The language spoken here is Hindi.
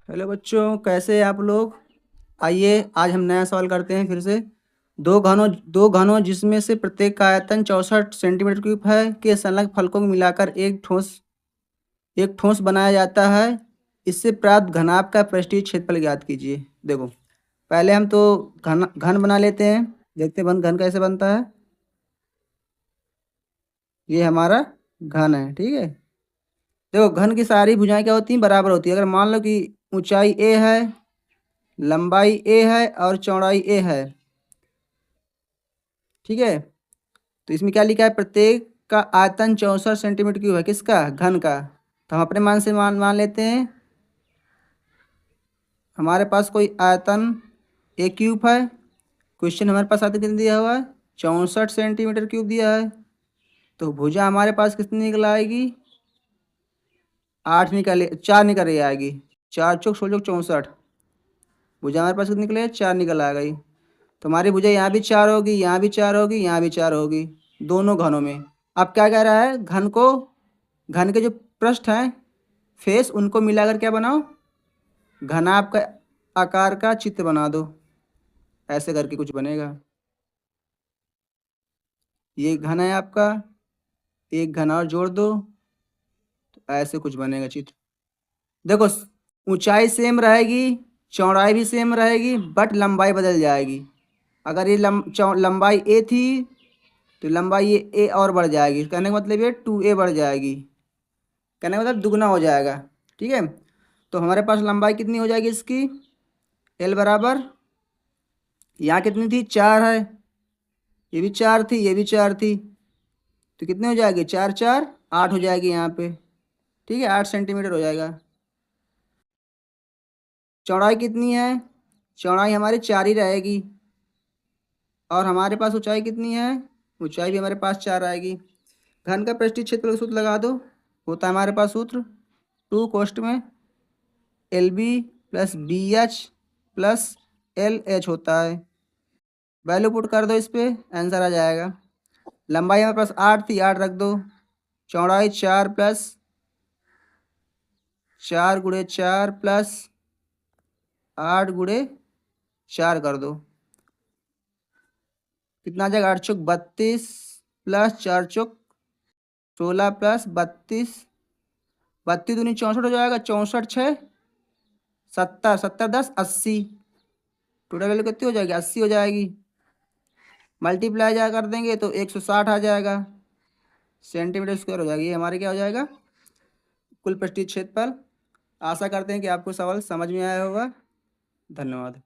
हेलो बच्चों, कैसे हैं आप लोग। आइए आज हम नया सवाल करते हैं फिर से। दो घनों जिसमें से प्रत्येक का आयतन 64 सेंटीमीटर क्यूब है के संलग्न फलकों को मिलाकर एक ठोस बनाया जाता है। इससे प्राप्त घनाभ का पृष्ठीय क्षेत्रफल ज्ञात कीजिए। देखो, पहले हम तो घन घन बना लेते हैं। देखते हैं घन कैसे बनता है। ये हमारा घन है, ठीक है। देखो, घन की सारी भुजाएं क्या होती हैं, बराबर होती है। अगर मान लो कि ऊंचाई ए है, लंबाई ए है और चौड़ाई ए है, ठीक है। तो इसमें क्या लिखा है, प्रत्येक का आयतन 64 सेंटीमीटर क्यूब है, किसका, घन का। तो हम अपने मान से मान लेते हैं। हमारे पास कोई आयतन ए क्यूब है। क्वेश्चन हमारे पास आयतन कितना दिया हुआ है, 64 सेंटीमीटर क्यूब दिया है। तो भुजा हमारे पास कितनी निकल आएगी, 8 निकल, 4 निकल रही आएगी। 4 चौक 16 चौक 64। भुजा हमारे पास कितनी निकले, 4 निकल आ गई। तो हमारी भुजा यहाँ भी 4 होगी, यहाँ भी 4 होगी, यहाँ भी 4 होगी, दोनों घनों में। अब क्या कह रहा है, घन के जो पृष्ठ हैं, फेस, उनको मिलाकर क्या बनाओ, घनाभ का आकार का चित्र बना दो। ऐसे करके कुछ बनेगा। ये घन है आपका, एक घन और जोड़ दो, तो ऐसे कुछ बनेगा चित्र। देखो, ऊंचाई सेम रहेगी, चौड़ाई भी सेम रहेगी, बट लंबाई बदल जाएगी। अगर ये लंबाई ए थी, तो लंबाई ये ए और बढ़ जाएगी। कहने का मतलब ये 2a बढ़ जाएगी। कहने का मतलब दुगना हो जाएगा, ठीक है। तो हमारे पास लंबाई कितनी हो जाएगी इसकी, एल बराबर, यहाँ कितनी थी, 4 है, ये भी 4 थी, ये भी 4 थी, तो कितने हो जाएगी, 4 4 8 हो जाएगी यहाँ पे, ठीक है। 8 सेंटीमीटर हो जाएगा। चौड़ाई कितनी है, चौड़ाई हमारी 4 ही रहेगी। और हमारे पास ऊंचाई कितनी है, ऊंचाई भी हमारे पास 4 आएगी। घन का पृष्ठीय क्षेत्रफल का सूत्र लगा दो। होता है हमारे पास सूत्र, 2 कोष्ठ में L B plus B H plus L H होता है। वैल्यू पुट कर दो, इस पे आंसर आ जाएगा। लंबाई हमारे पास 8 थी, 8 रख दो। चौड़ाई 4 प्लस 4 × 4 प्लस 8 × 4 कर दो। कितना आ जाएगा, 8 चौक 32 प्लस 4 चौक 16 प्लस 32, 32 दूनी 64 हो जाएगा। 64 6 70, 70 10 80। टोटल वैल्यू कितनी हो जाएगी, 80 हो जाएगी। मल्टीप्लाई जा कर देंगे तो 160 आ जाएगा, सेंटीमीटर स्क्वायर हो जाएगी। ये हमारे क्या हो जाएगा, कुल पृष्ठीय क्षेत्रफल। आशा करते हैं कि आपको सवाल समझ में आया होगा। धन्यवाद।